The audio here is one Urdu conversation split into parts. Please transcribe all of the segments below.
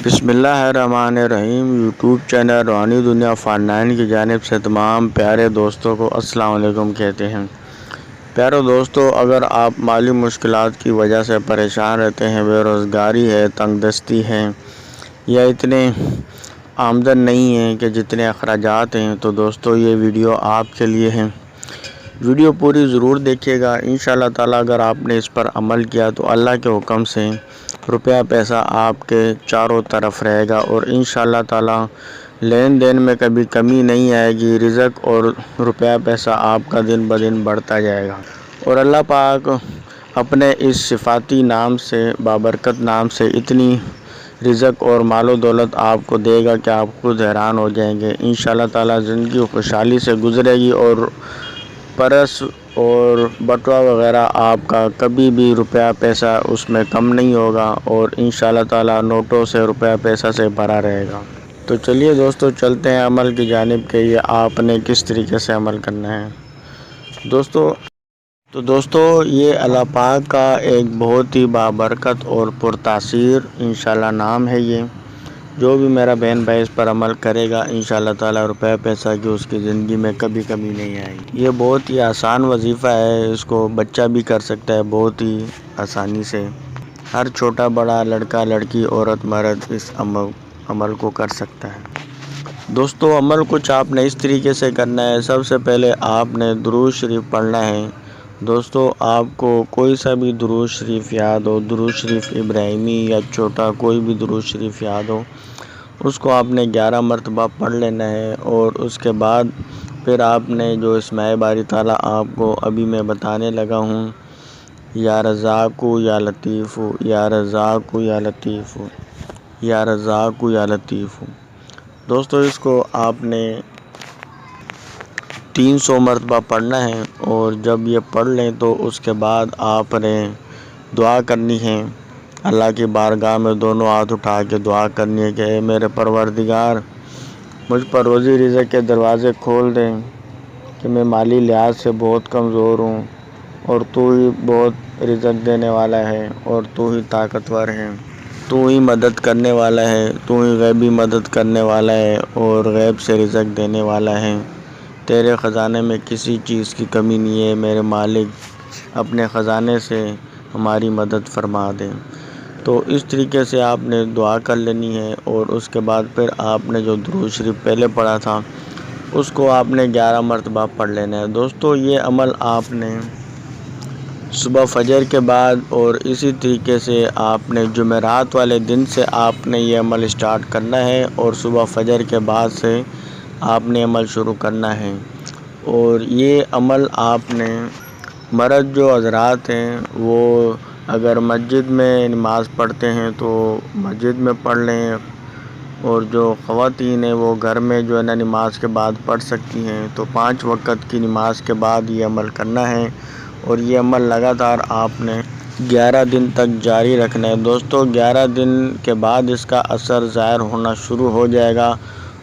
بسم اللہ الرحمن الرحیم۔ یوٹیوب چینل روحانی دنیا فارنائن کی جانب سے تمام پیارے دوستوں کو السلام علیکم کہتے ہیں۔ پیارے دوستوں، اگر آپ مالی مشکلات کی وجہ سے پریشان رہتے ہیں، بے روزگاری ہے، تنگ دستی ہے یا اتنے آمدن نہیں ہے کہ جتنے اخراجات ہیں، تو دوستوں یہ ویڈیو آپ کے لیے ہے۔ ویڈیو پوری ضرور دیکھیے گا۔ انشاءاللہ تعالیٰ اگر آپ نے اس پر عمل کیا تو اللہ کے حکم سے روپیہ پیسہ آپ کے چاروں طرف رہے گا اور انشاءاللہ تعالیٰ لین دین میں کبھی کمی نہیں آئے گی۔ رزق اور روپیہ پیسہ آپ کا دن بدن بڑھتا جائے گا اور اللہ پاک اپنے اس صفاتی نام سے، بابرکت نام سے اتنی رزق اور مال و دولت آپ کو دے گا کہ آپ خود حیران ہو جائیں گے۔ انشاءاللہ تعالیٰ زندگی خوشحالی سے گزرے گی اور پرس اور بٹوا وغیرہ آپ کا کبھی بھی روپیہ پیسہ اس میں کم نہیں ہوگا اور انشاءاللہ تعالیٰ نوٹوں سے روپیہ پیسہ سے بھرا رہے گا۔ تو چلیے دوستو چلتے ہیں عمل کی جانب کہ یہ آپ نے کس طریقے سے عمل کرنا ہے۔ دوستو یہ اللہ پاک کا ایک بہت ہی بابرکت اور پرتاثیر انشاءاللہ نام ہے۔ یہ جو بھی میرا بہن بھائی اس پر عمل کرے گا انشاءاللہ تعالیٰ روپیہ پیسہ کی اس کی زندگی میں کبھی کمی نہیں آئے گی۔ یہ بہت ہی آسان وظیفہ ہے، اس کو بچہ بھی کر سکتا ہے بہت ہی آسانی سے۔ ہر چھوٹا بڑا، لڑکا لڑکی، عورت مرد اس عمل کو کر سکتا ہے۔ دوستو عمل کچھ آپ نے اس طریقے سے کرنا ہے۔ سب سے پہلے آپ نے درود شریف پڑھنا ہے۔ دوستو آپ کو کوئی سا بھی درود شریف یاد ہو، درود شریف ابراہیمی یا چھوٹا کوئی بھی درود شریف یاد ہو، اس کو آپ نے 11 مرتبہ پڑھ لینا ہے اور اس کے بعد پھر آپ نے جو اسماء باری تعالیٰ آپ کو ابھی میں بتانے لگا ہوں، یا رزاق یا لطیف، یا رزاق یا لطیف، یا رزاق یا لطیف، دوستو اس کو آپ نے 300 مرتبہ پڑھنا ہے اور جب یہ پڑھ لیں تو اس کے بعد آپ نے دعا کرنی ہے۔ اللہ کی بارگاہ میں دونوں ہاتھ اٹھا کے دعا کرنی ہے کہ اے میرے پروردگار، مجھ پر روزی رزق کے دروازے کھول دیں کہ میں مالی لحاظ سے بہت کمزور ہوں اور تو ہی بہت رزق دینے والا ہے اور تو ہی طاقتور ہے، تو ہی مدد کرنے والا ہے، تو ہی غیبی مدد کرنے والا ہے اور غیب سے رزق دینے والا ہے۔ تیرے خزانے میں کسی چیز کی کمی نہیں ہے، میرے مالک اپنے خزانے سے ہماری مدد فرما دیں۔ تو اس طریقے سے آپ نے دعا کر لینی ہے اور اس کے بعد پھر آپ نے جو درود شریف پہلے پڑھا تھا اس کو آپ نے 11 مرتبہ پڑھ لینا ہے۔ دوستو یہ عمل آپ نے صبح فجر کے بعد اور اسی طریقے سے آپ نے جمعرات والے دن سے آپ نے یہ عمل اسٹارٹ کرنا ہے اور صبح فجر کے بعد سے آپ نے عمل شروع کرنا ہے۔ اور یہ عمل آپ نے مرد جو حضرات ہیں وہ اگر مسجد میں نماز پڑھتے ہیں تو مسجد میں پڑھ لیں اور جو خواتین ہیں وہ گھر میں جو ہے نا نماز کے بعد پڑھ سکتی ہیں۔ تو 5 وقت کی نماز کے بعد یہ عمل کرنا ہے اور یہ عمل لگاتار آپ نے 11 دن تک جاری رکھنا ہے۔ دوستو 11 دن کے بعد اس کا اثر ظاہر ہونا شروع ہو جائے گا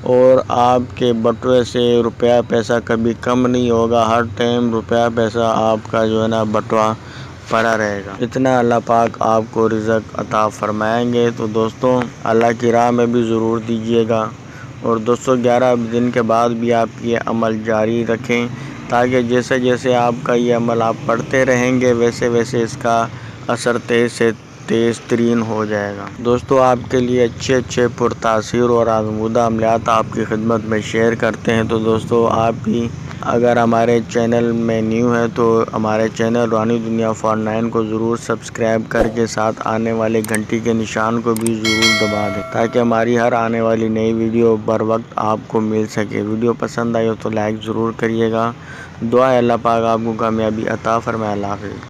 اور آپ کے بٹوے سے روپیہ پیسہ کبھی کم نہیں ہوگا۔ ہر ٹائم روپیہ پیسہ آپ کا جو ہے نا بٹوا بھرا رہے گا، اتنا اللہ پاک آپ کو رزق عطا فرمائیں گے۔ تو دوستوں اللہ کی راہ میں بھی ضرور دیجیے گا اور دوستو 11 دن کے بعد بھی آپ یہ عمل جاری رکھیں تاکہ جیسے جیسے آپ کا یہ عمل آپ پڑھتے رہیں گے ویسے ویسے اس کا اثر تیز سے تیز ترین ہو جائے گا۔ دوستو آپ کے لیے اچھے پرتاثیر اور آزمودہ عملیات آپ کی خدمت میں شیئر کرتے ہیں۔ تو دوستو آپ بھی اگر ہمارے چینل میں نیو ہے تو ہمارے چینل روحانی دنیا فارنائن کو ضرور سبسکرائب کر کے ساتھ آنے والے گھنٹی کے نشان کو بھی ضرور دبا دیں تاکہ ہماری ہر آنے والی نئی ویڈیو بر وقت آپ کو مل سکے۔ ویڈیو پسند آئی ہو تو لائک ضرور کریے گا۔ دعا ہے اللہ پاک آپ کو کامیابی عطا فرمائے۔ اللہ حافظ۔